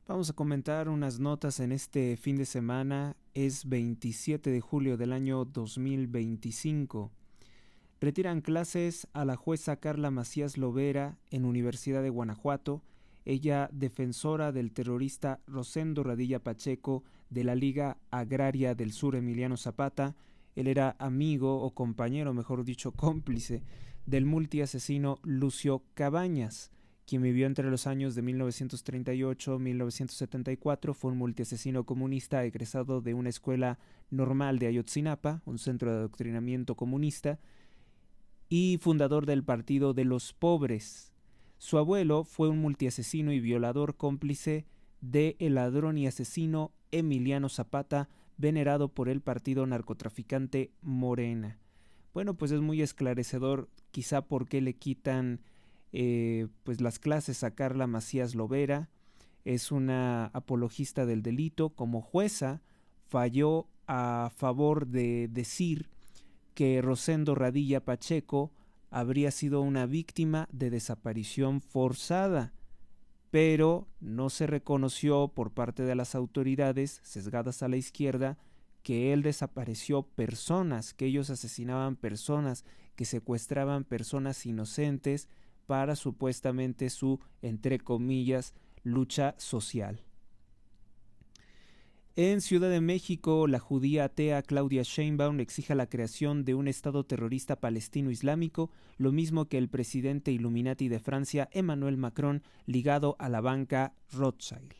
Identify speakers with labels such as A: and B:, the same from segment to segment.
A: Vamos a comentar unas notas en este fin de semana. Es 27 de julio del año 2025. Retiran clases a la jueza Carla Macías Lovera en Universidad de Guanajuato. Ella, defensora del terrorista Rosendo Radilla Pacheco de la Liga Agraria del Sur Emiliano Zapata. Él era amigo o compañero, mejor dicho, cómplice del multiasesino Lucio Cabañas, quien vivió entre los años de 1938 y 1974, fue un multiasesino comunista egresado de una escuela normal de Ayotzinapa, un centro de adoctrinamiento comunista, y fundador del Partido de los Pobres. Su abuelo fue un multiasesino y violador cómplice de el ladrón y asesino Emiliano Zapata, venerado por el partido narcotraficante Morena. Bueno, pues es muy esclarecedor quizá por qué le quitan pues las clases a Carla Macías Lovera. Es una apologista del delito. Como jueza falló a favor de decir que Rosendo Radilla Pacheco habría sido una víctima de desaparición forzada, pero no se reconoció por parte de las autoridades sesgadas a la izquierda que él desapareció personas, que ellos asesinaban personas, que secuestraban personas inocentes para supuestamente su, entre comillas, lucha social. En Ciudad de México, la judía atea Claudia Sheinbaum exige la creación de un Estado terrorista palestino islámico, lo mismo que el presidente Illuminati de Francia, Emmanuel Macron, ligado a la banca Rothschild.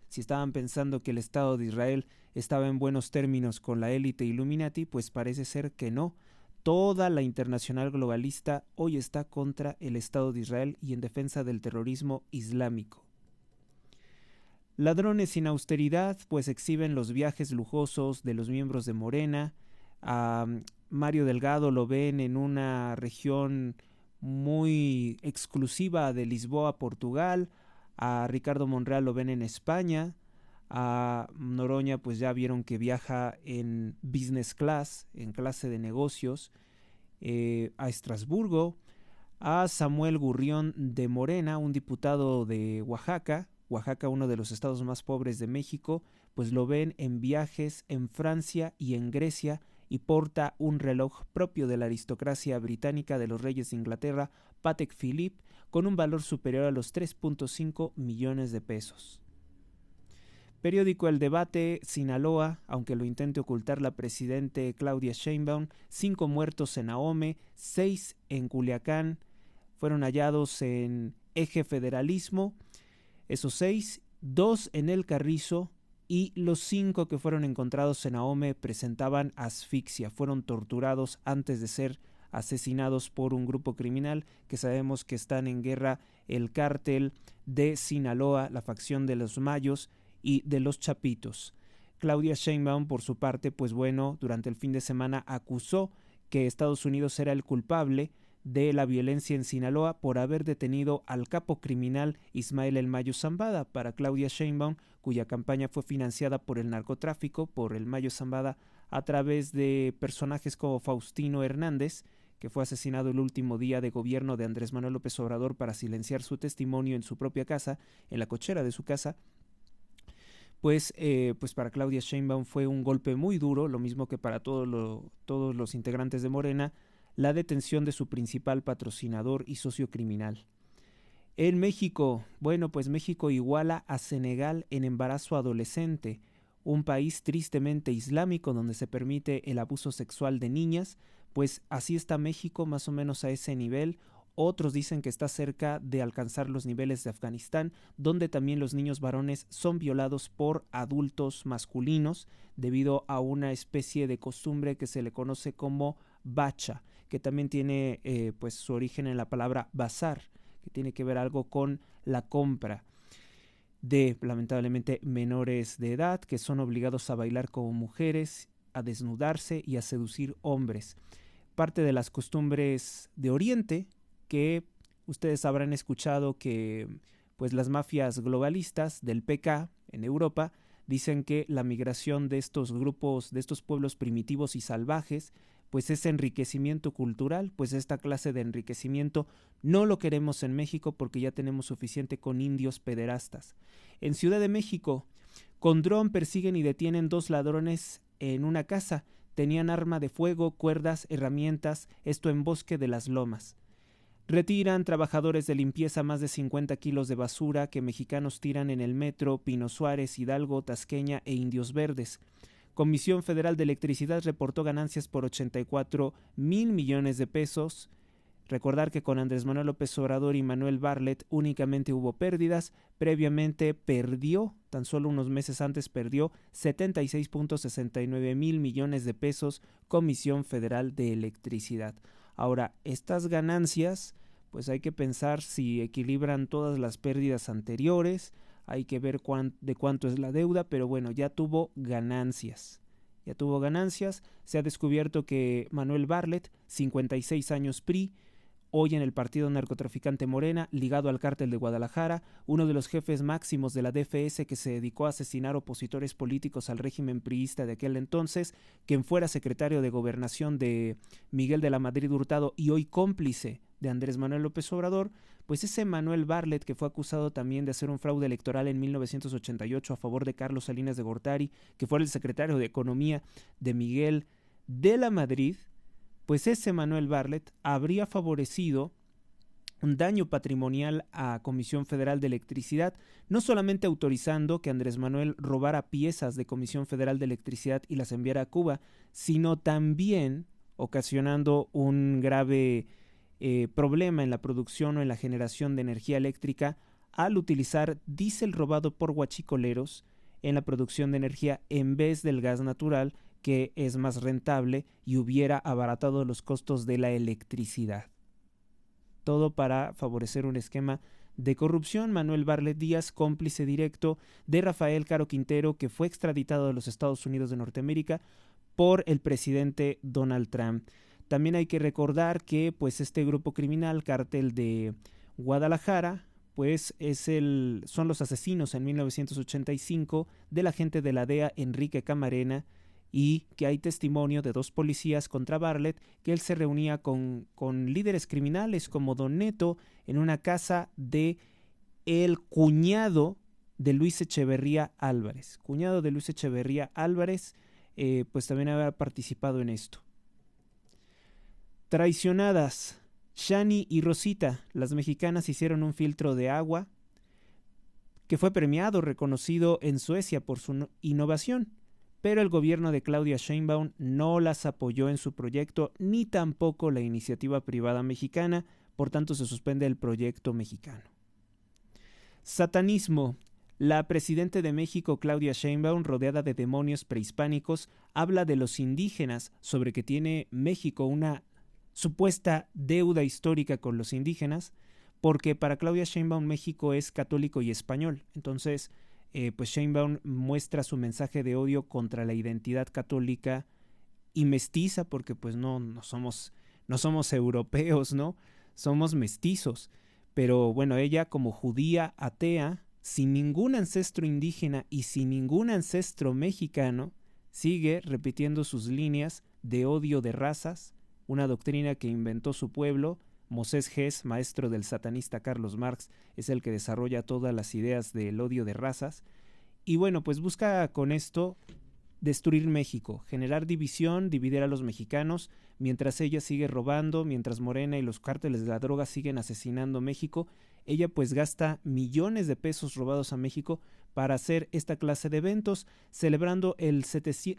A: Si estaban pensando que el Estado de Israel estaba en buenos términos con la élite Illuminati, pues parece ser que no. Toda la internacional globalista hoy está contra el Estado de Israel y en defensa del terrorismo islámico. Ladrones sin austeridad, pues exhiben los viajes lujosos de los miembros de Morena. A Mario Delgado lo ven en una región muy exclusiva de Lisboa, Portugal. A Ricardo Monreal lo ven en España. A Noroña pues ya vieron que viaja en business class, en clase de negocios, a Estrasburgo. A Samuel Gurrión de Morena, un diputado de Oaxaca, uno de los estados más pobres de México, pues lo ven en viajes en Francia y en Grecia y porta un reloj propio de la aristocracia británica de los reyes de Inglaterra, Patek Philippe, con un valor superior a los 3.5 millones de pesos. Periódico El Debate, Sinaloa, aunque lo intente ocultar la presidente Claudia Sheinbaum, 5 muertos en Ahome, 6 en Culiacán, fueron hallados en Eje Federalismo, esos 6, 2 en El Carrizo, y los 5 que fueron encontrados en Ahome presentaban asfixia, fueron torturados antes de ser asesinados por un grupo criminal que sabemos que están en guerra el cártel de Sinaloa, la facción de los Mayos y de los Chapitos. Claudia Sheinbaum, por su parte, pues bueno, durante el fin de semana acusó que Estados Unidos era el culpable de la violencia en Sinaloa por haber detenido al capo criminal Ismael El Mayo Zambada. Para Claudia Sheinbaum, cuya campaña fue financiada por el narcotráfico, por El Mayo Zambada, a través de personajes como Faustino Hernández, que fue asesinado el último día de gobierno de Andrés Manuel López Obrador para silenciar su testimonio en su propia casa, en la cochera de su casa. Pues para Claudia Sheinbaum fue un golpe muy duro, lo mismo que para todos los integrantes de Morena, la detención de su principal patrocinador y socio criminal. En México, bueno, pues México iguala a Senegal en embarazo adolescente, un país tristemente islámico donde se permite el abuso sexual de niñas, pues así está México más o menos a ese nivel. Otros dicen que está cerca de alcanzar los niveles de Afganistán, donde también los niños varones son violados por adultos masculinos debido a una especie de costumbre que se le conoce como bacha, que también tiene pues su origen en la palabra bazar, que tiene que ver algo con la compra de, lamentablemente, menores de edad que son obligados a bailar como mujeres, a desnudarse y a seducir hombres. Parte de las costumbres de Oriente que ustedes habrán escuchado que pues las mafias globalistas del PK en Europa dicen que la migración de estos grupos, de estos pueblos primitivos y salvajes, pues es enriquecimiento cultural, pues esta clase de enriquecimiento no lo queremos en México porque ya tenemos suficiente con indios pederastas. En Ciudad de México, con dron persiguen y detienen 2 ladrones en una casa. Tenían arma de fuego, cuerdas, herramientas, esto en Bosque de las Lomas. Retiran trabajadores de limpieza más de 50 kilos de basura que mexicanos tiran en el metro, Pino Suárez, Hidalgo, Tasqueña e Indios Verdes. Comisión Federal de Electricidad reportó ganancias por 84,000 millones de pesos. Recordar que con Andrés Manuel López Obrador y Manuel Bartlett únicamente hubo pérdidas. Previamente perdió, tan solo unos meses antes perdió 76,69 mil millones de pesos Comisión Federal de Electricidad. Ahora, estas ganancias, pues hay que pensar si equilibran todas las pérdidas anteriores, hay que ver de cuánto es la deuda, pero bueno, ya tuvo ganancias. Se ha descubierto que Manuel Bartlett, 56 años PRI, hoy en el partido narcotraficante Morena, ligado al cártel de Guadalajara, uno de los jefes máximos de la DFS que se dedicó a asesinar opositores políticos al régimen priista de aquel entonces, quien fuera secretario de Gobernación de Miguel de la Madrid Hurtado y hoy cómplice de Andrés Manuel López Obrador, pues ese Manuel Bartlett, que fue acusado también de hacer un fraude electoral en 1988 a favor de Carlos Salinas de Gortari, que fue el secretario de Economía de Miguel de la Madrid, pues ese Manuel Bartlett habría favorecido un daño patrimonial a Comisión Federal de Electricidad, no solamente autorizando que Andrés Manuel robara piezas de Comisión Federal de Electricidad y las enviara a Cuba, sino también ocasionando un grave problema en la producción o en la generación de energía eléctrica al utilizar diésel robado por huachicoleros en la producción de energía en vez del gas natural, que es más rentable y hubiera abaratado los costos de la electricidad. Todo para favorecer un esquema de corrupción. Manuel Bartlett Díaz, cómplice directo de Rafael Caro Quintero, que fue extraditado de los Estados Unidos de Norteamérica por el presidente Donald Trump. También hay que recordar que pues este grupo criminal, Cártel de Guadalajara, pues son los asesinos en 1985 del agente de la DEA Enrique Camarena, y que hay testimonio de 2 policías contra Bartlett, que él se reunía con líderes criminales como Don Neto en una casa de el cuñado de Luis Echeverría Álvarez. Pues también había participado en esto. Traicionadas. Shani y Rosita, las mexicanas, hicieron un filtro de agua que fue premiado, reconocido en Suecia por su innovación. Pero el gobierno de Claudia Sheinbaum no las apoyó en su proyecto, ni tampoco la iniciativa privada mexicana, por tanto se suspende el proyecto mexicano. Satanismo. La presidenta de México, Claudia Sheinbaum, rodeada de demonios prehispánicos, habla de los indígenas, sobre que tiene México una supuesta deuda histórica con los indígenas, porque para Claudia Sheinbaum México es católico y español. Entonces, pues Sheinbaum muestra su mensaje de odio contra la identidad católica y mestiza, porque pues no somos europeos, ¿no? Somos mestizos. Pero bueno, ella como judía atea, sin ningún ancestro indígena y sin ningún ancestro mexicano, sigue repitiendo sus líneas de odio de razas, una doctrina que inventó su pueblo. Mosés Hess, maestro del satanista Carlos Marx, es el que desarrolla todas las ideas del odio de razas. Y bueno, pues busca con esto destruir México, generar división, dividir a los mexicanos, mientras ella sigue robando, mientras Morena y los cárteles de la droga siguen asesinando México. Ella pues gasta millones de pesos robados a México para hacer esta clase de eventos, celebrando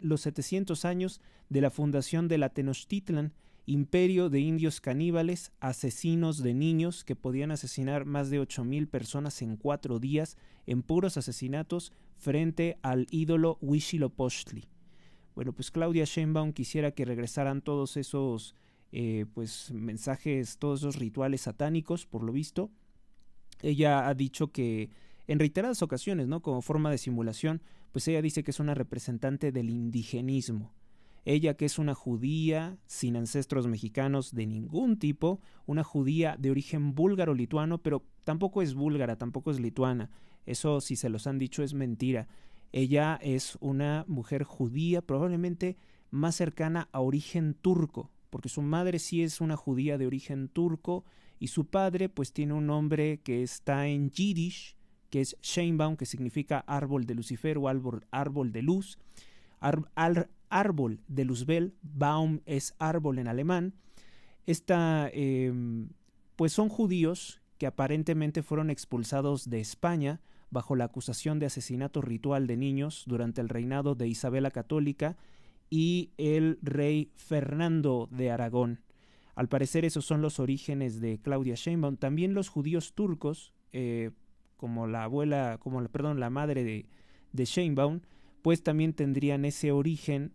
A: los 700 años de la fundación de la Tenochtitlan, imperio de indios caníbales, asesinos de niños que podían asesinar más de 8,000 personas en 4 días en puros asesinatos frente al ídolo Huitzilopochtli. Bueno, pues Claudia Sheinbaum quisiera que regresaran todos esos pues mensajes, todos esos rituales satánicos, por lo visto. Ella ha dicho que en reiteradas ocasiones, ¿no?, como forma de simulación, pues ella dice que es una representante del indigenismo. Ella, que es una judía sin ancestros mexicanos de ningún tipo, una judía de origen búlgaro-lituano, pero tampoco es búlgara, tampoco es lituana. Eso, si se los han dicho, es mentira. Ella es una mujer judía, probablemente más cercana a origen turco, porque su madre sí es una judía de origen turco y su padre pues tiene un nombre que está en yiddish, que es Sheinbaum, que significa árbol de Lucifer o árbol de luz, árbol de Luzbel, Baum es árbol en alemán. Pues son judíos que aparentemente fueron expulsados de España bajo la acusación de asesinato ritual de niños durante el reinado de Isabel la Católica y el rey Fernando de Aragón. Al parecer esos son los orígenes de Claudia Sheinbaum. También los judíos turcos, como la madre de Sheinbaum, pues también tendrían ese origen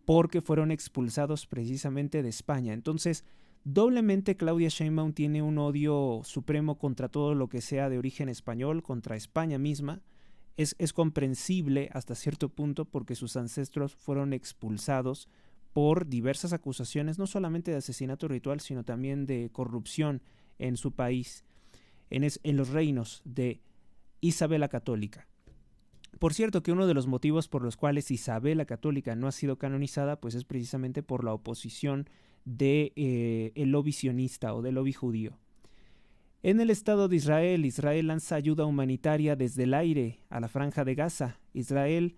A: porque fueron expulsados precisamente de España. Entonces, doblemente Claudia Sheinbaum tiene un odio supremo contra todo lo que sea de origen español, contra España misma. Es comprensible hasta cierto punto porque sus ancestros fueron expulsados por diversas acusaciones, no solamente de asesinato ritual, sino también de corrupción en su país, en los reinos de Isabel la Católica. Por cierto, que uno de los motivos por los cuales Isabel la Católica no ha sido canonizada, pues es precisamente por la oposición de el lobby sionista o del lobby judío. En el Estado de Israel, Israel lanza ayuda humanitaria desde el aire a la Franja de Gaza. Israel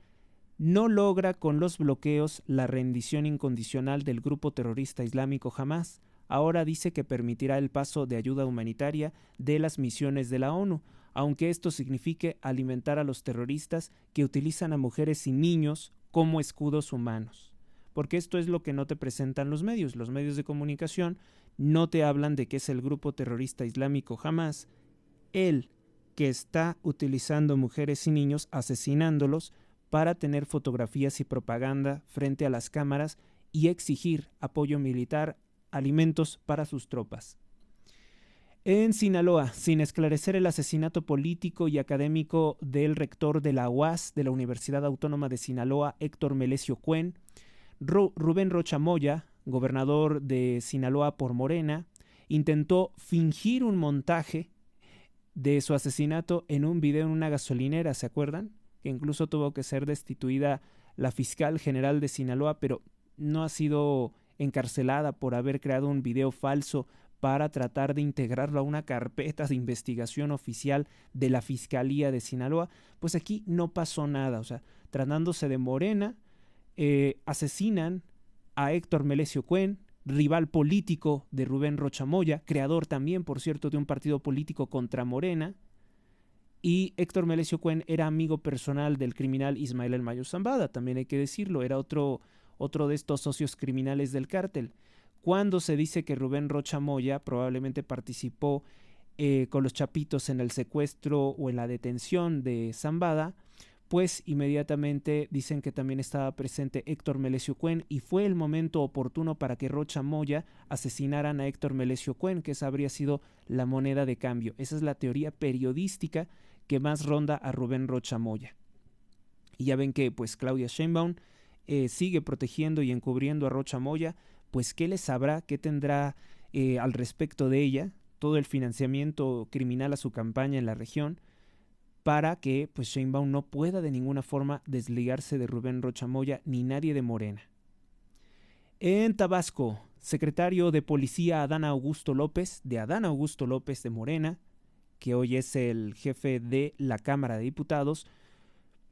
A: no logra con los bloqueos la rendición incondicional del grupo terrorista islámico Hamás. Ahora dice que permitirá el paso de ayuda humanitaria de las misiones de la ONU, aunque esto signifique alimentar a los terroristas que utilizan a mujeres y niños como escudos humanos. Porque esto es lo que no te presentan los medios. Los medios de comunicación no te hablan de que es el grupo terrorista islámico Hamás el que está utilizando mujeres y niños, asesinándolos para tener fotografías y propaganda frente a las cámaras y exigir apoyo militar, alimentos para sus tropas. En Sinaloa, sin esclarecer el asesinato político y académico del rector de la UAS, de la Universidad Autónoma de Sinaloa, Héctor Melesio Cuen, Rubén Rocha Moya, gobernador de Sinaloa por Morena, intentó fingir un montaje de su asesinato en un video en una gasolinera, ¿se acuerdan? Que incluso tuvo que ser destituida la fiscal general de Sinaloa, pero no ha sido encarcelada por haber creado un video falso para tratar de integrarlo a una carpeta de investigación oficial de la Fiscalía de Sinaloa. Pues aquí no pasó nada, o sea, tratándose de Morena, asesinan a Héctor Melesio Cuen, rival político de Rubén Rocha Moya, creador también, por cierto, de un partido político contra Morena, y Héctor Melesio Cuen era amigo personal del criminal Ismael El Mayo Zambada, también hay que decirlo, era otro de estos socios criminales del cártel. Cuando se dice que Rubén Rocha Moya probablemente participó con los chapitos en el secuestro o en la detención de Zambada, pues inmediatamente dicen que también estaba presente Héctor Melesio Cuen y fue el momento oportuno para que Rocha Moya asesinaran a Héctor Melesio Cuen, que esa habría sido la moneda de cambio. Esa es la teoría periodística que más ronda a Rubén Rocha Moya. Y ya ven que pues Claudia Sheinbaum sigue protegiendo y encubriendo a Rocha Moya, pues qué le sabrá, qué tendrá al respecto de ella, todo el financiamiento criminal a su campaña en la región, para que pues Sheinbaum no pueda de ninguna forma desligarse de Rubén Rocha Moya ni nadie de Morena. En Tabasco, secretario de Policía Adán Augusto López de Morena, que hoy es el jefe de la Cámara de Diputados,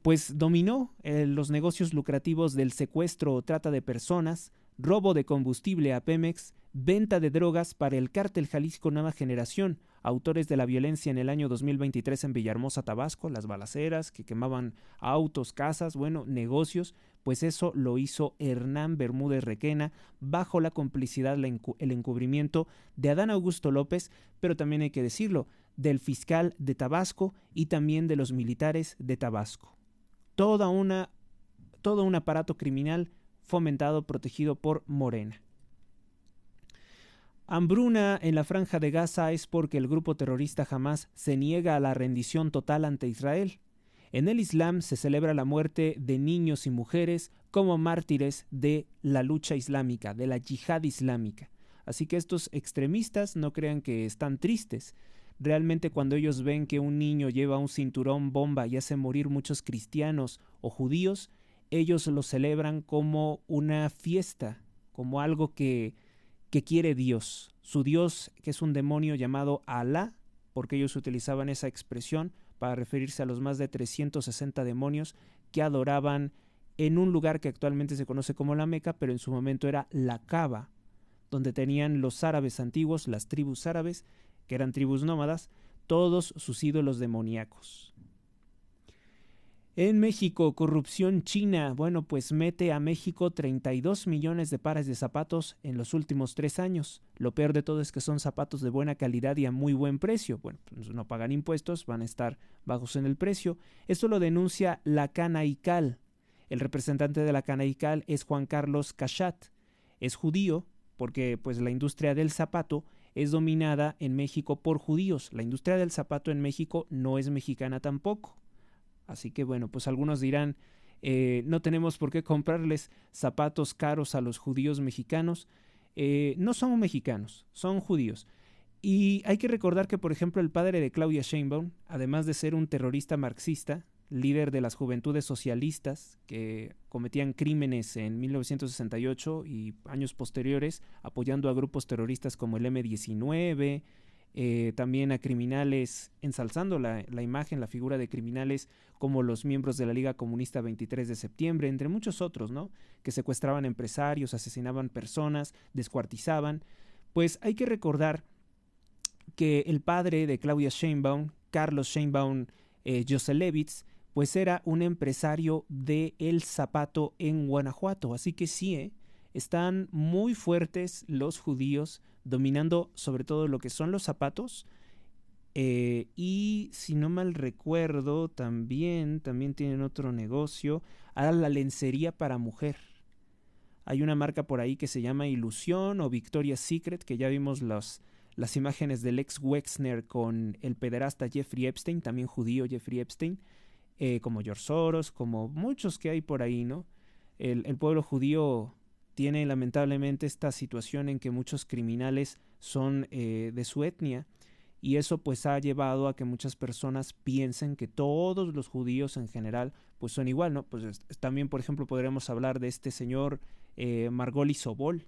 A: pues dominó los negocios lucrativos del secuestro o trata de personas, robo de combustible a Pemex, venta de drogas para el cártel Jalisco Nueva Generación, autores de la violencia en el año 2023 en Villahermosa, Tabasco, las balaceras que quemaban autos, casas, bueno, negocios, pues eso lo hizo Hernán Bermúdez Requena bajo la complicidad, el encubrimiento de Adán Augusto López, pero también hay que decirlo, del fiscal de Tabasco y también de los militares de Tabasco. Todo un aparato criminal fomentado, protegido por Morena. Hambruna en la Franja de Gaza es porque el grupo terrorista Hamás se niega a la rendición total ante Israel. En el Islam se celebra la muerte de niños y mujeres como mártires de la lucha islámica, de la yihad islámica. Así que estos extremistas no crean que están tristes. Realmente cuando ellos ven que un niño lleva un cinturón bomba y hace morir muchos cristianos o judíos, ellos lo celebran como una fiesta, como algo que quiere Dios. Su Dios, que es un demonio llamado Alá, porque ellos utilizaban esa expresión para referirse a los más de 360 demonios que adoraban en un lugar que actualmente se conoce como la Meca, pero en su momento era la Caba, donde tenían los árabes antiguos, las tribus árabes, que eran tribus nómadas, todos sus ídolos demoníacos. En México, corrupción china. Bueno, pues mete a México 32 millones de pares de zapatos en los últimos 3 años. Lo peor de todo es que son zapatos de buena calidad y a muy buen precio. Bueno, pues no pagan impuestos, van a estar bajos en el precio. Esto lo denuncia la Canaical. El representante de la Canaical es Juan Carlos Cachat. Es judío porque pues la industria del zapato es dominada en México por judíos. La industria del zapato en México no es mexicana tampoco. Así que bueno, pues algunos dirán, no tenemos por qué comprarles zapatos caros a los judíos mexicanos. No son mexicanos, son judíos. Y hay que recordar que, por ejemplo, el padre de Claudia Sheinbaum, además de ser un terrorista marxista, líder de las juventudes socialistas que cometían crímenes en 1968 y años posteriores, apoyando a grupos terroristas como el M-19, también a criminales, ensalzando la imagen, la figura de criminales como los miembros de la Liga Comunista 23 de septiembre, entre muchos otros, ¿no? Que secuestraban empresarios, asesinaban personas, descuartizaban. Pues hay que recordar que el padre de Claudia Sheinbaum, Carlos Sheinbaum Joselevich, pues era un empresario de el zapato en Guanajuato. Así que sí, están muy fuertes los judíos dominando sobre todo lo que son los zapatos. Y si no mal recuerdo, también tienen otro negocio. Ahora la lencería para mujer. Hay una marca por ahí que se llama Ilusión o Victoria's Secret, que ya vimos las imágenes del ex Wexner con el pederasta Jeffrey Epstein, también judío Jeffrey Epstein, como George Soros, como muchos que hay por ahí, ¿no? El pueblo judío tiene lamentablemente esta situación en que muchos criminales son de su etnia, y eso pues ha llevado a que muchas personas piensen que todos los judíos en general pues son igual, ¿no? Pues también, por ejemplo, podríamos hablar de este señor Margoli Sobol,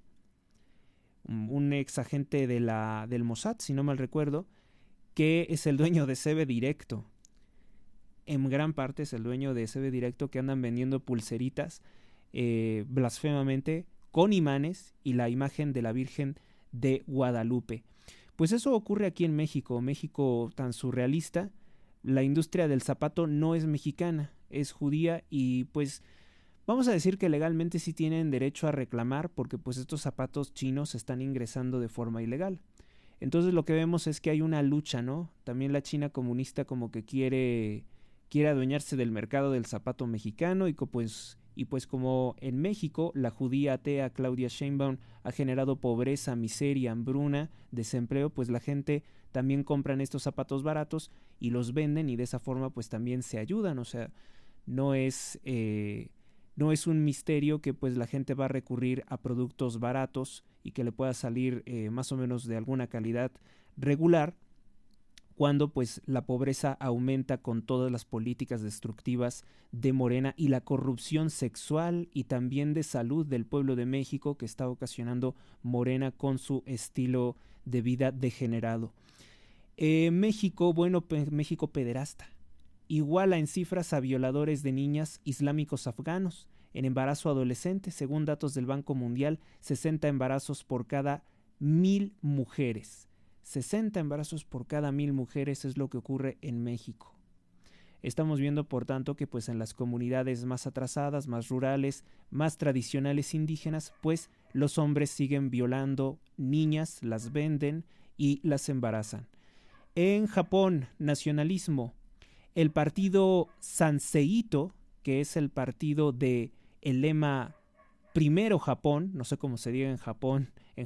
A: un ex agente del Mossad, si no mal recuerdo, que es el dueño de CB Directo. En gran parte es el dueño de CB Directo, que andan vendiendo pulseritas blasfemamente con imanes y la imagen de la Virgen de Guadalupe. Pues eso ocurre aquí en México, México tan surrealista. La industria del zapato no es mexicana, es judía, y pues vamos a decir que legalmente sí tienen derecho a reclamar, porque pues estos zapatos chinos están ingresando de forma ilegal. Entonces lo que vemos es que hay una lucha, ¿no? También la China comunista como que quiere adueñarse del mercado del zapato mexicano, y pues como en México la judía atea Claudia Sheinbaum ha generado pobreza, miseria, hambruna, desempleo, pues la gente también compran estos zapatos baratos y los venden, y de esa forma pues también se ayudan. O sea, no es un misterio que pues la gente va a recurrir a productos baratos y que le pueda salir más o menos de alguna calidad regular, cuando pues la pobreza aumenta con todas las políticas destructivas de Morena y la corrupción sexual y también de salud del pueblo de México que está ocasionando Morena con su estilo de vida degenerado. México, bueno, México pederasta. Iguala en cifras a violadores de niñas islámicos afganos. En embarazo adolescente, según datos del Banco Mundial, 60 embarazos por cada 1000 mujeres. 60 embarazos por cada 1000 mujeres es lo que ocurre en México. Estamos viendo, por tanto, que pues en las comunidades más atrasadas, más rurales, más tradicionales indígenas, pues los hombres siguen violando niñas, las venden y las embarazan. En Japón, nacionalismo. El partido Sanseito, que es el partido de el lema Primero Japón, no sé cómo se diga en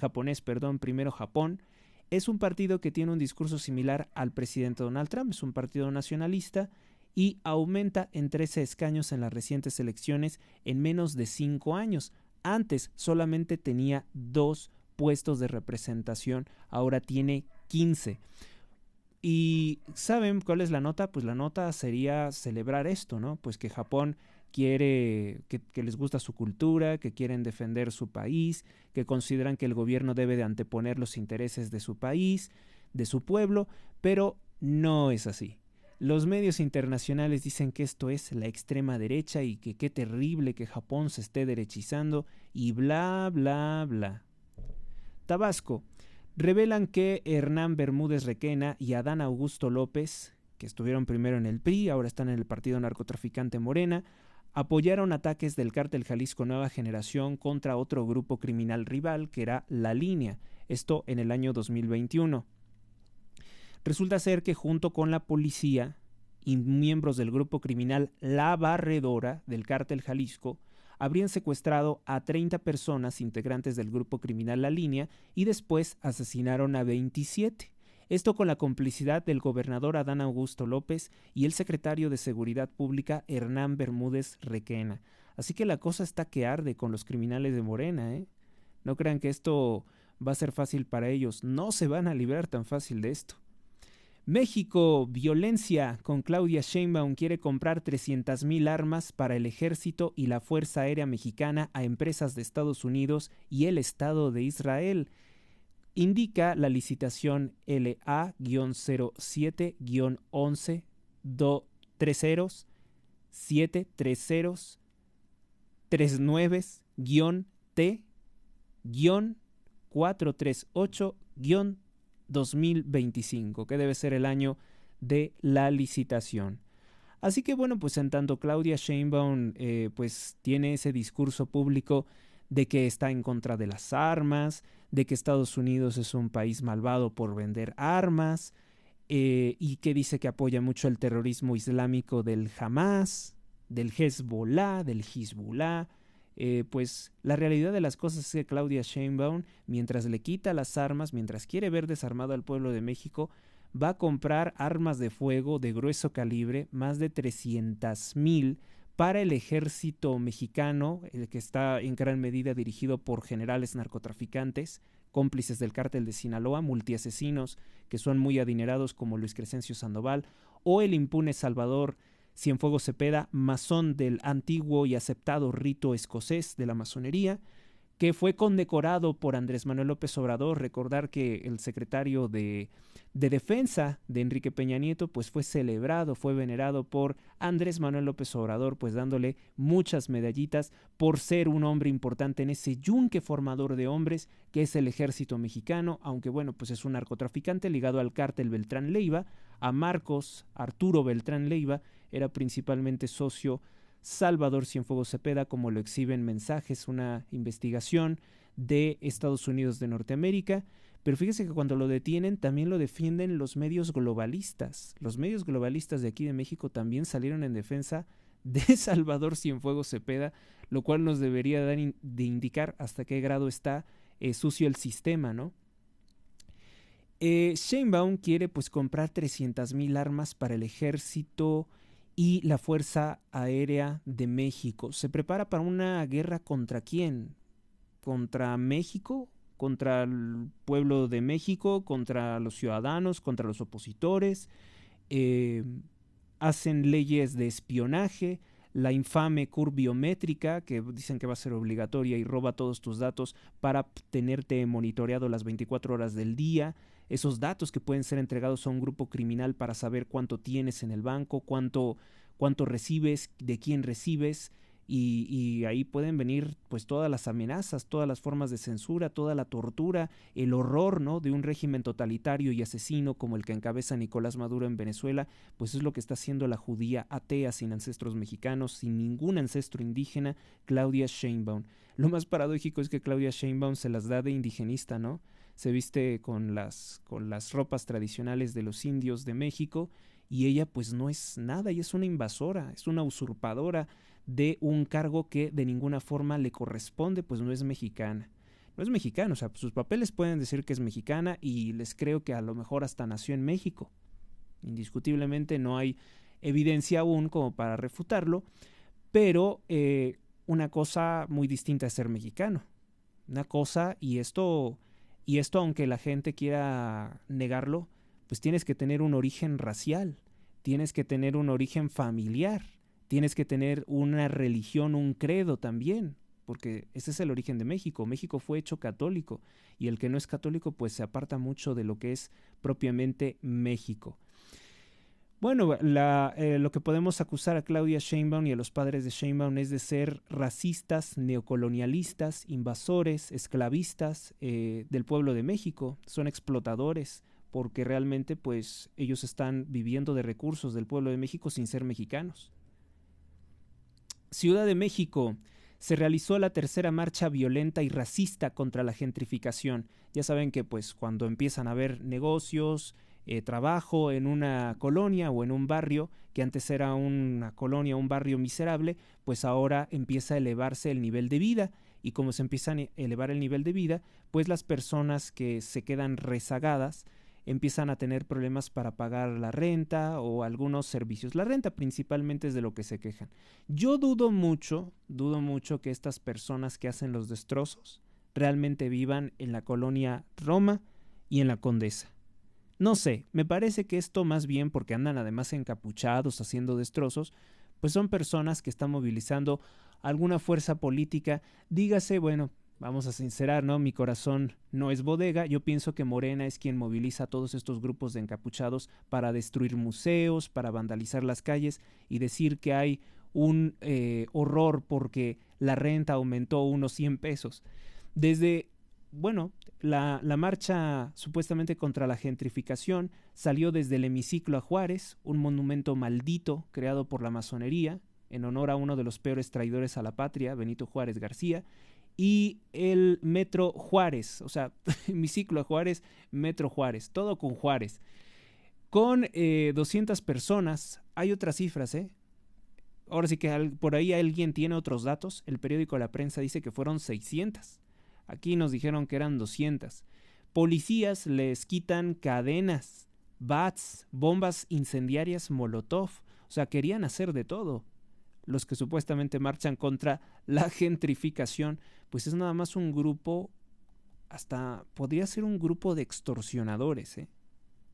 A: japonés, Primero Japón, es un partido que tiene un discurso similar al presidente Donald Trump. Es un partido nacionalista y aumenta en 13 escaños en las recientes elecciones en menos de 5 años. Antes solamente tenía 2 puestos de representación, ahora tiene 15. ¿Y saben cuál es la nota? Pues la nota sería celebrar esto, ¿no? Pues que Japón quiere, que les gusta su cultura, que quieren defender su país, que consideran que el gobierno debe de anteponer los intereses de su país, de su pueblo, pero no es así. Los medios internacionales dicen que esto es la extrema derecha y que qué terrible que Japón se esté derechizando y bla, bla, bla. Tabasco. Revelan que Hernán Bermúdez Requena y Adán Augusto López, que estuvieron primero en el PRI, ahora están en el partido narcotraficante Morena, apoyaron ataques del cártel Jalisco Nueva Generación contra otro grupo criminal rival que era La Línea, esto en el año 2021. Resulta ser que junto con la policía y miembros del grupo criminal La Barredora del cártel Jalisco habrían secuestrado a 30 personas integrantes del grupo criminal La Línea y después asesinaron a 27. Esto con la complicidad del gobernador Adán Augusto López y el secretario de Seguridad Pública Hernán Bermúdez Requena. Así que la cosa está que arde con los criminales de Morena, ¿eh? No crean que esto va a ser fácil para ellos. No se van a librar tan fácil de esto. México, violencia. Con Claudia Sheinbaum quiere comprar 300,000 armas para el ejército y la Fuerza Aérea Mexicana a empresas de Estados Unidos y el Estado de Israel. Indica la licitación LA-07-11 3 ceros 7 3 ceros 3 nueves T 438 2025, que debe ser el año de la licitación. Así que bueno, pues en tanto Claudia Sheinbaum pues tiene ese discurso público de que está en contra de las armas, de que Estados Unidos es un país malvado por vender armas, y que dice que apoya mucho el terrorismo islámico del Hamas, del Hezbollah, pues la realidad de las cosas es que Claudia Sheinbaum, mientras le quita las armas, mientras quiere ver desarmado al pueblo de México, va a comprar armas de fuego de grueso calibre, más de 300,000 para el ejército mexicano, el que está en gran medida dirigido por generales narcotraficantes, cómplices del cártel de Sinaloa, multiasesinos que son muy adinerados como Luis Crescencio Sandoval, o el impune Salvador Cienfuegos Cepeda, masón del antiguo y aceptado rito escocés de la masonería, que fue condecorado por Andrés Manuel López Obrador. Recordar que el secretario de Defensa de Enrique Peña Nieto pues fue celebrado, fue venerado por Andrés Manuel López Obrador, pues dándole muchas medallitas por ser un hombre importante en ese yunque formador de hombres que es el ejército mexicano, aunque bueno, pues es un narcotraficante ligado al cártel Beltrán Leiva. A Marcos Arturo Beltrán Leiva era principalmente socio Salvador Cienfuegos Cepeda, como lo exhiben mensajes, una investigación de Estados Unidos de Norteamérica. Pero fíjese que cuando lo detienen también lo defienden los medios globalistas. Los medios globalistas de aquí de México también salieron en defensa de Salvador Cienfuegos Cepeda, lo cual nos debería dar de indicar hasta qué grado está sucio el sistema, ¿no? Sheinbaum quiere pues comprar 300,000 armas para el ejército y la Fuerza Aérea de México. ¿Se prepara para una guerra contra quién? ¿Contra México? ¿Contra el pueblo de México? ¿Contra los ciudadanos? ¿Contra los opositores? Hacen leyes de espionaje, la infame CUR biométrica, que dicen que va a ser obligatoria y roba todos tus datos para tenerte monitoreado las 24 horas del día. Esos datos que pueden ser entregados a un grupo criminal para saber cuánto tienes en el banco, cuánto recibes, de quién recibes, y ahí pueden venir pues todas las amenazas, todas las formas de censura, toda la tortura, el horror, ¿no?, de un régimen totalitario y asesino como el que encabeza Nicolás Maduro en Venezuela. Pues es lo que está haciendo la judía atea sin ancestros mexicanos, sin ningún ancestro indígena, Claudia Sheinbaum. Lo más paradójico es que Claudia Sheinbaum se las da de indigenista, ¿no? Se viste con las ropas tradicionales de los indios de México, y ella pues no es nada, ella es una invasora, es una usurpadora de un cargo que de ninguna forma le corresponde, pues no es mexicana. No es mexicana, o sea, sus papeles pueden decir que es mexicana y les creo que a lo mejor hasta nació en México. Indiscutiblemente no hay evidencia aún como para refutarlo, pero una cosa muy distinta es ser mexicano. Una cosa, y esto aunque la gente quiera negarlo, pues tienes que tener un origen racial, tienes que tener un origen familiar, tienes que tener una religión, un credo también, porque ese es el origen de México. México fue hecho católico, y el que no es católico pues se aparta mucho de lo que es propiamente México. Bueno, lo que podemos acusar a Claudia Sheinbaum y a los padres de Sheinbaum es de ser racistas, neocolonialistas, invasores, esclavistas del pueblo de México. Son explotadores porque realmente pues ellos están viviendo de recursos del pueblo de México sin ser mexicanos. Ciudad de México. Se realizó la tercera marcha violenta y racista contra la gentrificación. Ya saben que pues cuando empiezan a haber negocios, trabajo en una colonia o en un barrio que antes era una colonia, un barrio miserable, pues ahora empieza a elevarse el nivel de vida y como se empieza a elevar el nivel de vida, pues las personas que se quedan rezagadas empiezan a tener problemas para pagar la renta o algunos servicios. La renta principalmente es de lo que se quejan. Yo dudo mucho que estas personas que hacen los destrozos realmente vivan en la colonia Roma y en la Condesa. No sé, me parece que esto más bien porque andan además encapuchados haciendo destrozos, pues son personas que están movilizando alguna fuerza política, dígase, bueno, vamos a sincerar, ¿no? Mi corazón no es bodega. Yo pienso que Morena es quien moviliza a todos estos grupos de encapuchados para destruir museos, para vandalizar las calles y decir que hay un horror porque la renta aumentó unos 100 pesos. Desde, bueno, la marcha supuestamente contra la gentrificación salió desde el hemiciclo a Juárez, un monumento maldito creado por la masonería en honor a uno de los peores traidores a la patria, Benito Juárez García, y el Metro Juárez, o sea, hemiciclo a Juárez, Metro Juárez, todo con Juárez. Con 200 personas, hay otras cifras, ¿eh? Ahora sí que por ahí alguien tiene otros datos, el periódico La Prensa dice que fueron 600. Aquí nos dijeron que eran 200. Policías les quitan cadenas, bats, bombas incendiarias Molotov. O sea, querían hacer de todo. Los que supuestamente marchan contra la gentrificación, pues es nada más un grupo, hasta podría ser un grupo de extorsionadores, ¿eh?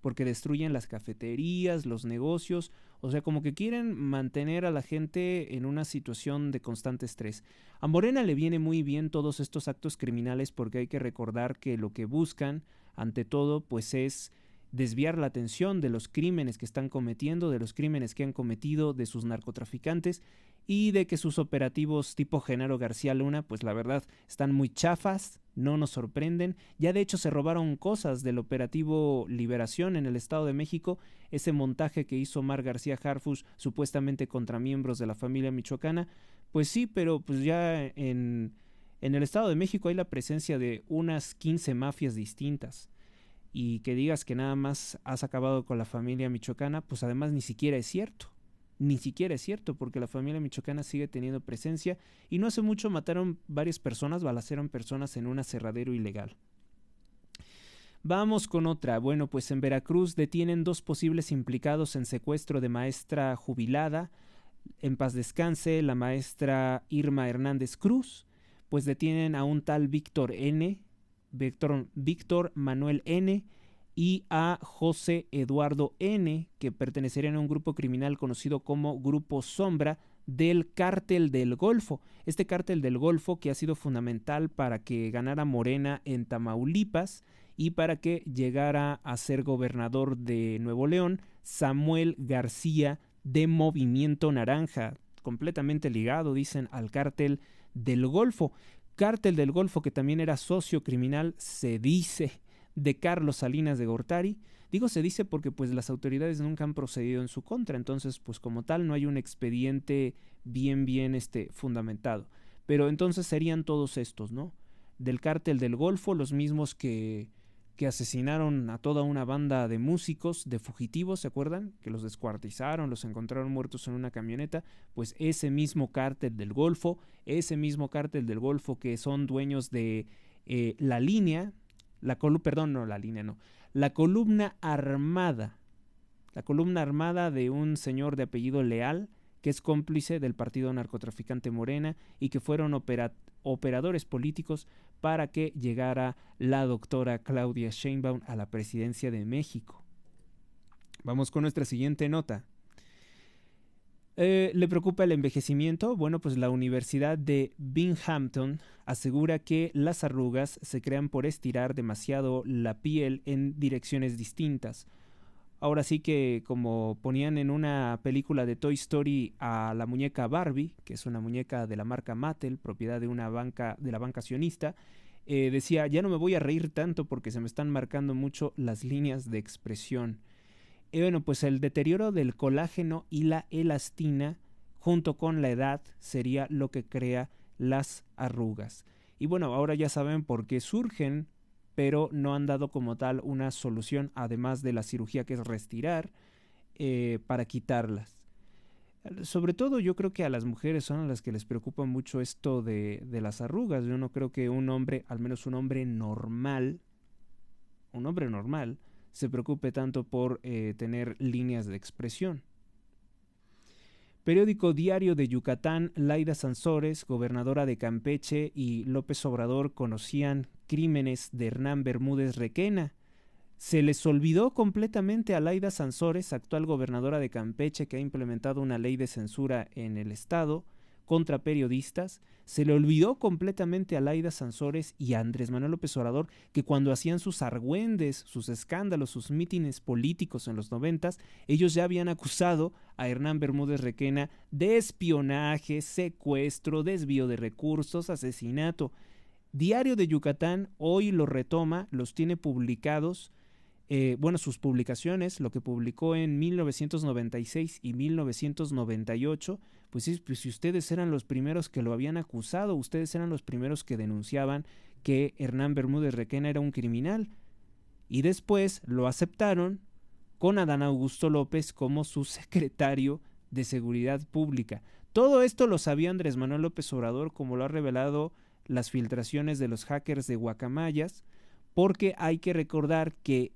A: Porque destruyen las cafeterías, los negocios, o sea, como que quieren mantener a la gente en una situación de constante estrés. A Morena le viene muy bien todos estos actos criminales porque hay que recordar que lo que buscan, ante todo, pues es desviar la atención de los crímenes que están cometiendo, de los crímenes que han cometido, de sus narcotraficantes y de que sus operativos tipo Genaro García Luna, pues la verdad, están muy chafas, no nos sorprenden. Ya de hecho se robaron cosas del operativo Liberación en el Estado de México, ese montaje que hizo Omar García Harfuch supuestamente contra miembros de la familia michoacana. Pues sí, pero pues ya en el Estado de México hay la presencia de unas 15 mafias distintas. Y que digas que nada más has acabado con la familia michoacana, pues además ni siquiera es cierto. Ni siquiera es cierto, porque la familia michoacana sigue teniendo presencia y no hace mucho mataron varias personas, balacearon personas en un aserradero ilegal. Vamos con otra. Bueno, pues en Veracruz detienen 2 posibles implicados en secuestro de maestra jubilada. En paz descanse, la maestra Irma Hernández Cruz. Pues detienen a un tal Víctor N., Víctor Manuel N., y a José Eduardo N., que pertenecerían a un grupo criminal conocido como Grupo Sombra del Cártel del Golfo. Este Cártel del Golfo que ha sido fundamental para que ganara Morena en Tamaulipas y para que llegara a ser gobernador de Nuevo León Samuel García de Movimiento Naranja, completamente ligado, dicen, al Cártel del Golfo. Cártel del Golfo que también era socio criminal, se dice, de Carlos Salinas de Gortari. Digo se dice porque pues las autoridades nunca han procedido en su contra, entonces pues como tal no hay un expediente bien fundamentado. Pero entonces serían todos estos, ¿no? Del Cártel del Golfo, los mismos que asesinaron a toda una banda de músicos, de fugitivos, ¿se acuerdan? Que los descuartizaron, los encontraron muertos en una camioneta. Pues ese mismo Cártel del Golfo que son dueños de la línea, la columna armada de un señor de apellido Leal, que es cómplice del partido narcotraficante Morena y que fueron operadores políticos para que llegara la doctora Claudia Sheinbaum a la presidencia de México. Vamos con nuestra siguiente nota. ¿Le preocupa el envejecimiento? Bueno, pues la Universidad de Binghamton asegura que las arrugas se crean por estirar demasiado la piel en direcciones distintas. ahora sí que como ponían en una película de Toy Story a la muñeca Barbie, que es una muñeca de la marca Mattel, propiedad de una banca, de la banca sionista, decía, ya no me voy a reír tanto porque se me están marcando mucho las líneas de expresión. Y bueno, pues el deterioro del colágeno y la elastina junto con la edad sería lo que crea las arrugas. Y bueno, ahora ya saben por qué surgen, pero no han dado como tal una solución, además de la cirugía que es retirar, para quitarlas. Sobre todo yo creo que a las mujeres son a las que les preocupa mucho esto de las arrugas. Yo no creo que un hombre, al menos un hombre normal, se preocupe tanto por tener líneas de expresión. Periódico Diario de Yucatán, Laida Sansores, gobernadora de Campeche, y López Obrador conocían crímenes de Hernán Bermúdez Requena. Se les olvidó completamente a Laida Sansores, actual gobernadora de Campeche, que ha implementado una ley de censura en el estado contra periodistas. Se le olvidó completamente a Laida Sansores y a Andrés Manuel López Obrador que cuando hacían sus argüendes, sus escándalos, sus mítines políticos en los 90s, ellos ya habían acusado a Hernán Bermúdez Requena de espionaje, secuestro, desvío de recursos, asesinato. Diario de Yucatán hoy lo retoma, los tiene publicados. Sus publicaciones, lo que publicó en 1996 y 1998, pues si ustedes eran los primeros que lo habían acusado, ustedes eran los primeros que denunciaban que Hernán Bermúdez Requena era un criminal, y después lo aceptaron con Adán Augusto López como su secretario de Seguridad Pública. Todo esto lo sabía Andrés Manuel López Obrador, como lo ha revelado las filtraciones de los hackers de Guacamayas, porque hay que recordar que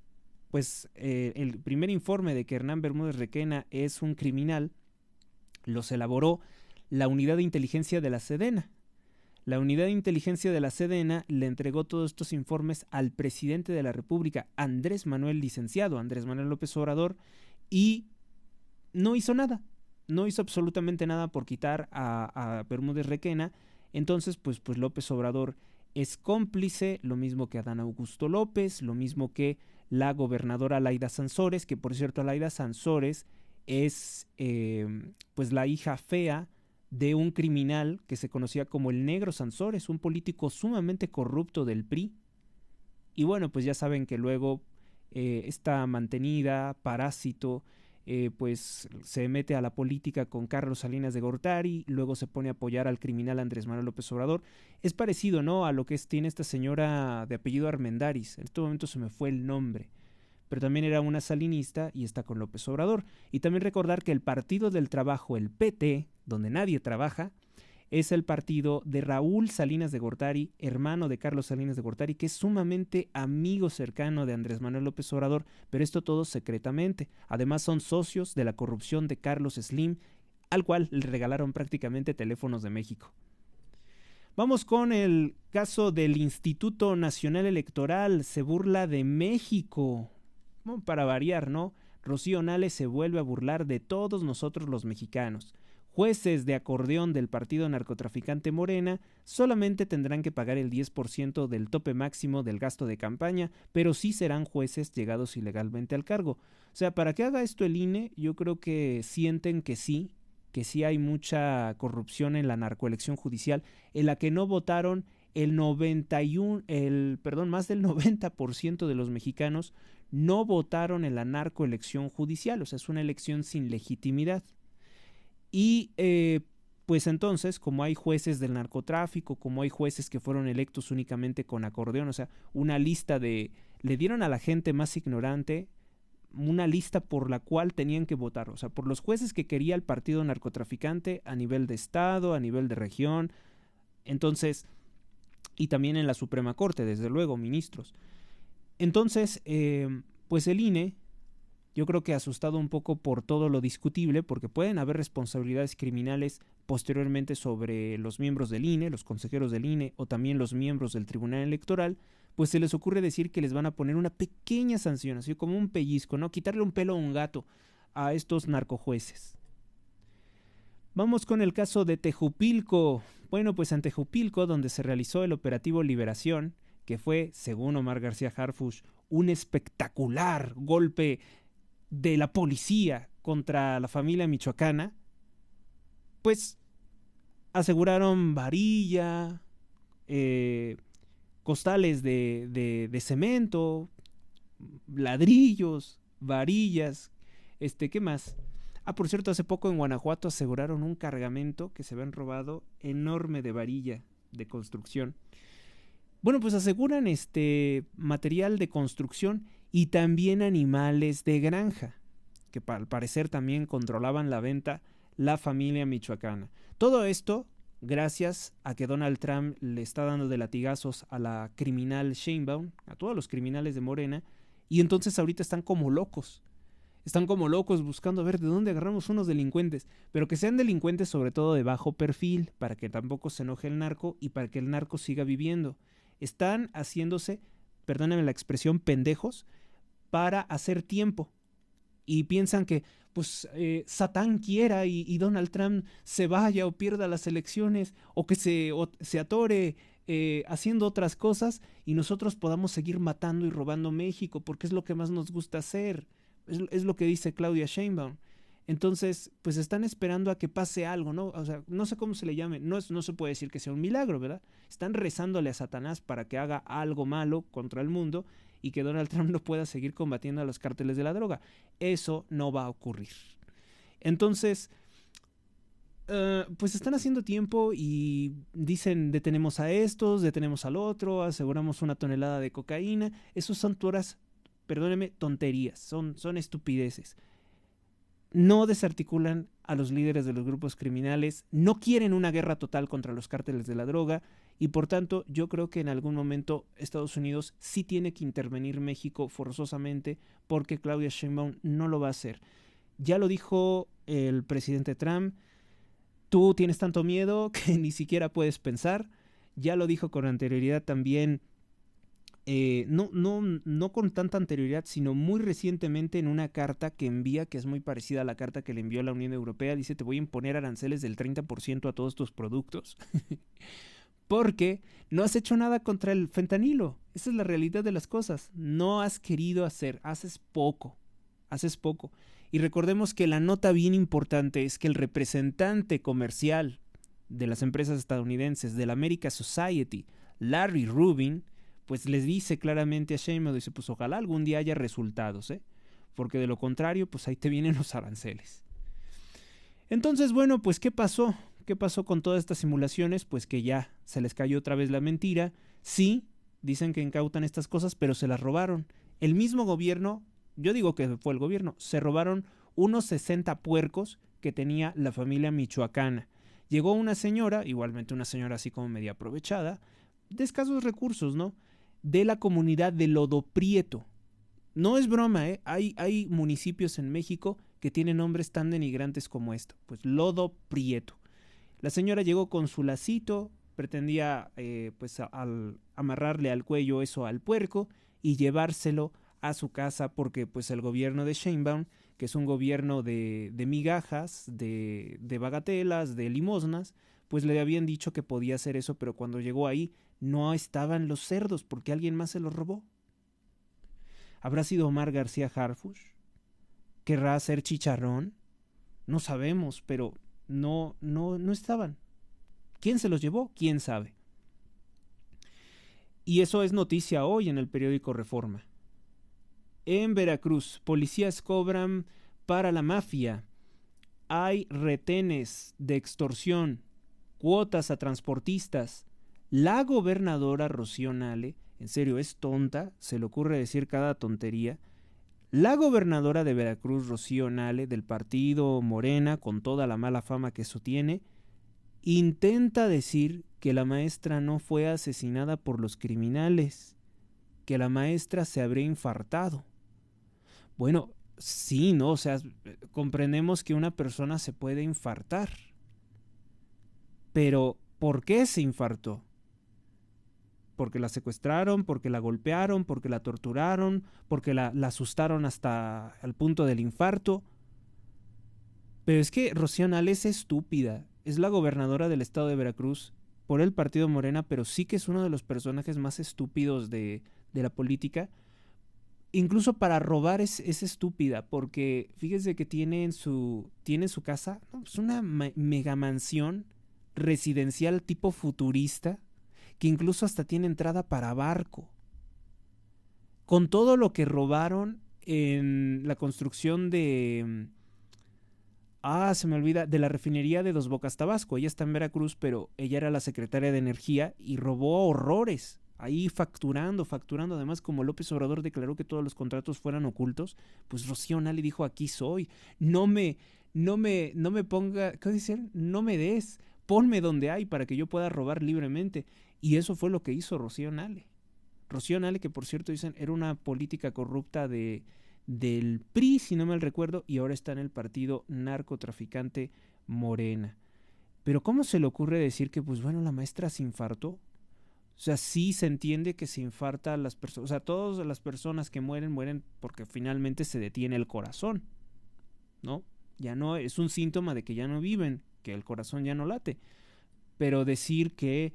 A: el primer informe de que Hernán Bermúdez Requena es un criminal los elaboró la unidad de inteligencia de la Sedena. La unidad de inteligencia de la Sedena le entregó todos estos informes al presidente de la República, licenciado Andrés Manuel López Obrador, y no hizo nada, no hizo absolutamente nada por quitar a Bermúdez Requena. Entonces, pues López Obrador es cómplice, lo mismo que Adán Augusto López, lo mismo que la gobernadora Laida Sansores, que por cierto Laida Sansores es la hija fea de un criminal que se conocía como el Negro Sansores, un político sumamente corrupto del PRI. Y bueno, pues ya saben que luego esta mantenida, parásito, se mete a la política con Carlos Salinas de Gortari, luego se pone a apoyar al criminal Andrés Manuel López Obrador. Es parecido, ¿no?, a lo que tiene esta señora de apellido Armendáriz. En este momento se me fue el nombre, pero también era una salinista y está con López Obrador. Y también recordar que el Partido del Trabajo, el PT, donde nadie trabaja, es el partido de Raúl Salinas de Gortari, hermano de Carlos Salinas de Gortari, que es sumamente amigo cercano de Andrés Manuel López Obrador, pero esto todo secretamente. Además son socios de la corrupción de Carlos Slim, al cual le regalaron prácticamente teléfonos de México. Vamos con el caso del Instituto Nacional Electoral, se burla de México. Bueno, para variar, ¿no? Rocío Nale se vuelve a burlar de todos nosotros los mexicanos. Jueces de acordeón del partido narcotraficante Morena solamente tendrán que pagar el 10% del tope máximo del gasto de campaña, pero sí serán jueces llegados ilegalmente al cargo. O sea, para que haga esto el INE, yo creo que sienten que sí hay mucha corrupción en la narcoelección judicial, en la que no votaron más del 90% de los mexicanos no votaron en la narcoelección judicial, o sea, es una elección sin legitimidad. Y pues entonces, como hay jueces del narcotráfico, como hay jueces que fueron electos únicamente con acordeón, o sea, una lista le dieron a la gente más ignorante una lista por la cual tenían que votar, o sea, por los jueces que quería el partido narcotraficante a nivel de estado, a nivel de región, entonces, y también en la Suprema Corte, desde luego, ministros. Entonces, pues el INE, yo creo que asustado un poco por todo lo discutible, porque pueden haber responsabilidades criminales posteriormente sobre los miembros del INE, los consejeros del INE o también los miembros del Tribunal Electoral, pues se les ocurre decir que les van a poner una pequeña sanción, así como un pellizco, ¿no? Quitarle un pelo a un gato a estos narcojueces. Vamos con el caso de Tejupilco. Bueno, pues en Tejupilco, donde se realizó el operativo Liberación, que fue, según Omar García Harfuch, un espectacular golpe de la policía contra la familia michoacana, pues aseguraron varilla, costales de cemento, ladrillos, varillas, ¿qué más? Ah, por cierto, hace poco en Guanajuato aseguraron un cargamento que se habían robado enorme de varilla de construcción. Bueno, pues aseguran material de construcción y también animales de granja, que al parecer también controlaban la venta la familia michoacana. Todo esto gracias a que Donald Trump le está dando de latigazos a la criminal Sheinbaum, a todos los criminales de Morena, y entonces ahorita están como locos. Están como locos buscando a ver de dónde agarramos unos delincuentes, pero que sean delincuentes sobre todo de bajo perfil, para que tampoco se enoje el narco y para que el narco siga viviendo. Están haciéndose, perdónenme la expresión, pendejos para hacer tiempo. Y piensan que pues Satán quiera y Donald Trump se vaya o pierda las elecciones o que se atore haciendo otras cosas y nosotros podamos seguir matando y robando México porque es lo que más nos gusta hacer. Es lo que dice Claudia Sheinbaum. Entonces, pues están esperando a que pase algo, ¿no? O sea, no sé cómo se le llame, no se puede decir que sea un milagro, ¿verdad? Están rezándole a Satanás para que haga algo malo contra el mundo y que Donald Trump no pueda seguir combatiendo a los cárteles de la droga. Eso no va a ocurrir. Entonces, pues están haciendo tiempo y dicen detenemos a estos, detenemos al otro, aseguramos 1 tonelada de cocaína. Esos son puras, perdóneme, tonterías, son estupideces. No desarticulan a los líderes de los grupos criminales, no quieren una guerra total contra los cárteles de la droga y por tanto yo creo que en algún momento Estados Unidos sí tiene que intervenir México forzosamente porque Claudia Sheinbaum no lo va a hacer. Ya lo dijo el presidente Trump, tú tienes tanto miedo que ni siquiera puedes pensar. Ya lo dijo con anterioridad también no con tanta anterioridad, sino muy recientemente en una carta que envía, que es muy parecida a la carta que le envió a la Unión Europea, dice te voy a imponer aranceles del 30% a todos tus productos. Porque no has hecho nada contra el fentanilo. Esa es la realidad de las cosas. No has querido hacer, haces poco. Y recordemos que la nota bien importante es que el representante comercial de las empresas estadounidenses del American Society, Larry Rubin, pues les dice claramente a Sheinbaum, dice, pues ojalá algún día haya resultados, porque de lo contrario, pues ahí te vienen los aranceles. Entonces, bueno, pues ¿qué pasó? ¿Qué pasó con todas estas simulaciones? Pues que ya se les cayó otra vez la mentira. Sí, dicen que incautan estas cosas, pero se las robaron. El mismo gobierno, yo digo que fue el gobierno, se robaron unos 60 puercos que tenía la familia michoacana. Llegó una señora, igualmente una señora así como media aprovechada, de escasos recursos, ¿no? De la comunidad de Lodo Prieto. No es broma, hay municipios en México que tienen nombres tan denigrantes como esto. Pues Lodo Prieto. La señora llegó con su lacito, pretendía pues al amarrarle al cuello eso al puerco y llevárselo a su casa porque pues el gobierno de Sheinbaum, que es un gobierno de migajas, de bagatelas, de limosnas, pues le habían dicho que podía hacer eso, pero cuando llegó ahí no estaban los cerdos porque alguien más se los robó. ¿Habrá sido Omar García Harfuch? ¿Querrá hacer chicharrón? No sabemos, pero no estaban. ¿Quién se los llevó? ¿Quién sabe? Y eso es noticia hoy en el periódico Reforma. En Veracruz, policías cobran para la mafia. Hay retenes de extorsión, cuotas a transportistas. La gobernadora Rocío Nale, en serio, es tonta, se le ocurre decir cada tontería. La gobernadora de Veracruz, Rocío Nale, del partido Morena, con toda la mala fama que eso tiene, intenta decir que la maestra no fue asesinada por los criminales, que la maestra se habría infartado. Bueno, sí, ¿no? O sea, comprendemos que una persona se puede infartar. Pero, ¿por qué se infartó? ¿Porque la secuestraron? ¿Porque la golpearon? ¿Porque la torturaron? ¿Porque la asustaron hasta el punto del infarto? Pero es que Rocío Nale es estúpida. Es la gobernadora del estado de Veracruz por el partido Morena, pero sí que es uno de los personajes más estúpidos de la política. incluso para robar es estúpida, porque fíjese que tiene en su casa, ¿no? Es una mega mansión residencial tipo futurista, que incluso hasta tiene entrada para barco. Con todo lo que robaron en la construcción se me olvida, de la refinería de Dos Bocas, Tabasco. Ella está en Veracruz, pero ella era la secretaria de Energía y robó horrores. Ahí facturando. Además, como López Obrador declaró que todos los contratos fueran ocultos, pues Rocío Nale dijo, aquí soy. No me ponga, ¿qué dicen? No me des, ponme donde hay para que yo pueda robar libremente. Y eso fue lo que hizo Rocío Nale. Rocío Nale, que por cierto dicen era una política corrupta del PRI, si no mal recuerdo, y ahora está en el partido narcotraficante Morena. Pero ¿cómo se le ocurre decir que, pues bueno, la maestra se infartó? O sea, sí se entiende que se infarta a las personas, o sea, todas las personas que mueren porque finalmente se detiene el corazón, ¿no? Ya no es un síntoma de que ya no viven, que el corazón ya no late. Pero decir que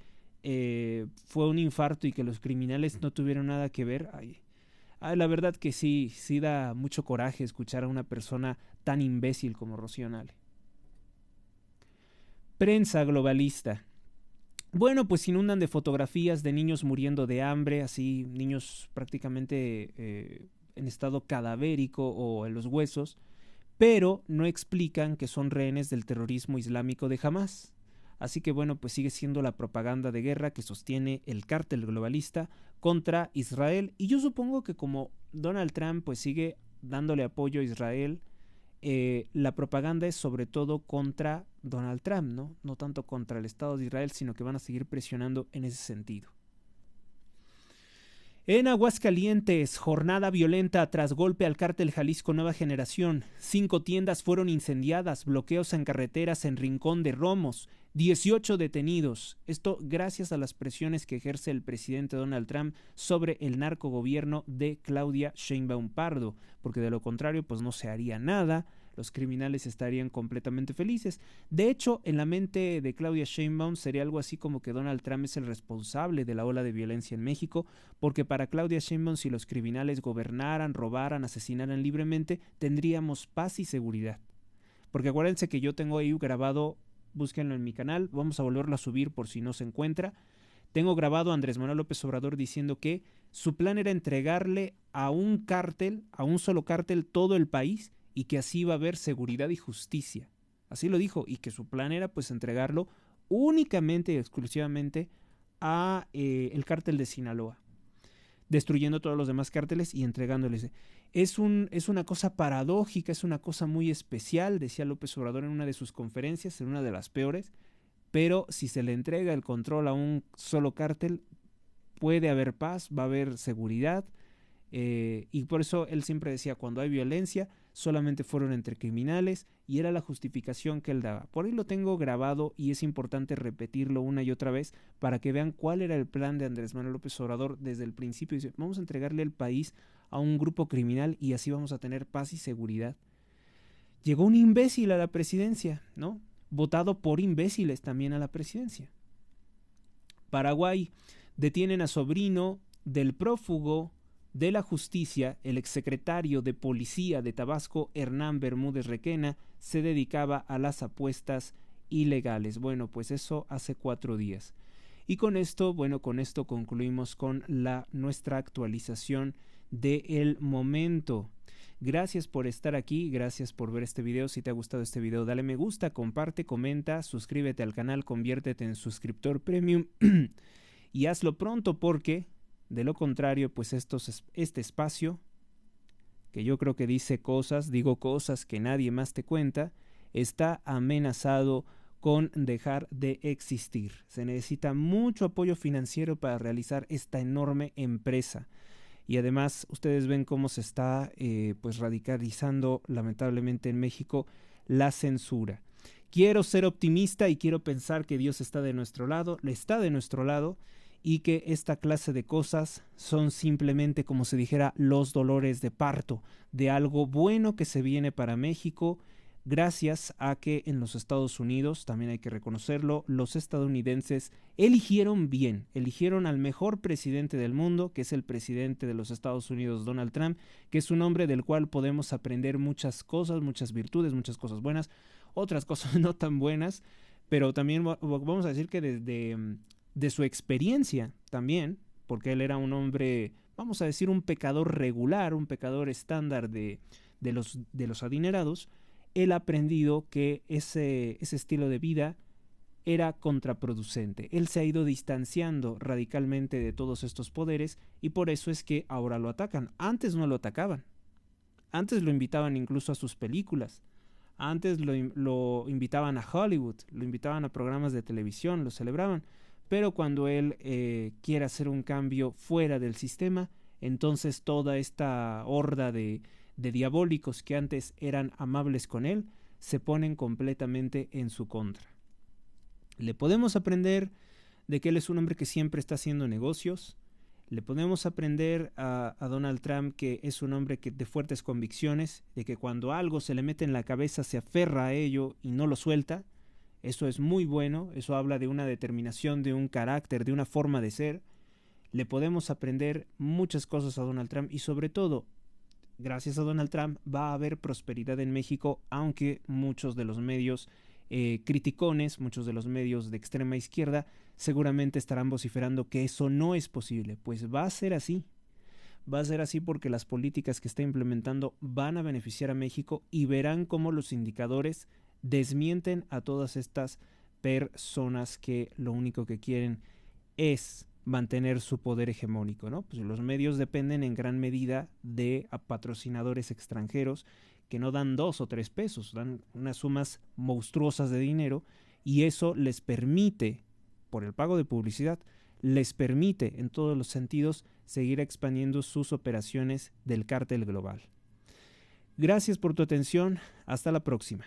A: fue un infarto y que los criminales no tuvieron nada que ver, la verdad que sí da mucho coraje escuchar a una persona tan imbécil como Rocío Nale. Prensa globalista. Bueno, pues inundan de fotografías de niños muriendo de hambre, así niños prácticamente en estado cadavérico o en los huesos, pero no explican que son rehenes del terrorismo islámico de Hamás. Así que bueno, pues sigue siendo la propaganda de guerra que sostiene el cártel globalista contra Israel. Y yo supongo que como Donald Trump pues sigue dándole apoyo a Israel, la propaganda es sobre todo contra Donald Trump, ¿no? No tanto contra el Estado de Israel, sino que van a seguir presionando en ese sentido. En Aguascalientes, jornada violenta tras golpe al cártel Jalisco Nueva Generación. 5 tiendas fueron incendiadas, bloqueos en carreteras en Rincón de Romos, 18 detenidos. Esto gracias a las presiones que ejerce el presidente Donald Trump sobre el narcogobierno de Claudia Sheinbaum Pardo, porque de lo contrario pues no se haría nada. Los criminales estarían completamente felices. De hecho, en la mente de Claudia Sheinbaum sería algo así como que Donald Trump es el responsable de la ola de violencia en México, porque para Claudia Sheinbaum, si los criminales gobernaran, robaran, asesinaran libremente, tendríamos paz y seguridad. Porque acuérdense que yo tengo ahí grabado, búsquenlo en mi canal, vamos a volverlo a subir por si no se encuentra. Tengo grabado a Andrés Manuel López Obrador diciendo que su plan era entregarle a un cártel, a un solo cártel, todo el país, y que así iba a haber seguridad y justicia. Así lo dijo, y que su plan era pues entregarlo únicamente y exclusivamente a el cártel de Sinaloa, destruyendo todos los demás cárteles y entregándoles. Es una cosa paradójica, es una cosa muy especial, decía López Obrador en una de sus conferencias, en una de las peores, pero si se le entrega el control a un solo cártel, puede haber paz, va a haber seguridad, y por eso él siempre decía, cuando hay violencia, solamente fueron entre criminales, y era la justificación que él daba. Por ahí lo tengo grabado y es importante repetirlo una y otra vez para que vean cuál era el plan de Andrés Manuel López Obrador desde el principio. Dice, vamos a entregarle el país a un grupo criminal y así vamos a tener paz y seguridad. Llegó un imbécil a la presidencia, ¿no? Votado por imbéciles también a la presidencia. Paraguay, detienen a sobrino del prófugo de la justicia. El exsecretario de policía de Tabasco, Hernán Bermúdez Requena, se dedicaba a las apuestas ilegales. Bueno, pues eso hace 4 días. Y con esto concluimos con nuestra actualización del momento. Gracias por estar aquí, gracias por ver este video. Si te ha gustado este video, dale me gusta, comparte, comenta, suscríbete al canal, conviértete en suscriptor premium y hazlo pronto, porque de lo contrario, pues este espacio, que yo creo que digo cosas que nadie más te cuenta, está amenazado con dejar de existir. Se necesita mucho apoyo financiero para realizar esta enorme empresa. Y además, ustedes ven cómo se está pues radicalizando lamentablemente en México la censura. Quiero ser optimista y quiero pensar que Dios está de nuestro lado, está de nuestro lado, y que esta clase de cosas son simplemente, como se dijera, los dolores de parto de algo bueno que se viene para México, gracias a que en los Estados Unidos, también hay que reconocerlo, los estadounidenses eligieron bien, eligieron al mejor presidente del mundo, que es el presidente de los Estados Unidos, Donald Trump, que es un hombre del cual podemos aprender muchas cosas, muchas virtudes, muchas cosas buenas, otras cosas no tan buenas, pero también vamos a decir que desde de su experiencia también, porque él era un hombre, vamos a decir, un pecador regular, un pecador estándar de los adinerados, él ha aprendido que ese estilo de vida era contraproducente. Él se ha ido distanciando radicalmente de todos estos poderes y por eso es que ahora lo atacan. Antes no lo atacaban. Antes lo invitaban incluso a sus películas. Antes lo invitaban a Hollywood, lo invitaban a programas de televisión, lo celebraban. Pero cuando él quiere hacer un cambio fuera del sistema, entonces toda esta horda de diabólicos que antes eran amables con él, se ponen completamente en su contra. Le podemos aprender de que él es un hombre que siempre está haciendo negocios. Le podemos aprender a Donald Trump que es un hombre de fuertes convicciones, de que cuando algo se le mete en la cabeza se aferra a ello y no lo suelta. Eso es muy bueno, eso habla de una determinación, de un carácter, de una forma de ser. Le podemos aprender muchas cosas a Donald Trump y sobre todo, gracias a Donald Trump va a haber prosperidad en México, aunque muchos de los medios criticones, muchos de los medios de extrema izquierda seguramente estarán vociferando que eso no es posible. Pues va a ser así. Va a ser así porque las políticas que está implementando van a beneficiar a México y verán cómo los indicadores desmienten a todas estas personas que lo único que quieren es mantener su poder hegemónico, ¿no? Pues los medios dependen en gran medida de patrocinadores extranjeros que no dan 2 o 3 pesos, dan unas sumas monstruosas de dinero y eso les permite, por el pago de publicidad, les permite en todos los sentidos seguir expandiendo sus operaciones del cártel global. Gracias por tu atención, hasta la próxima.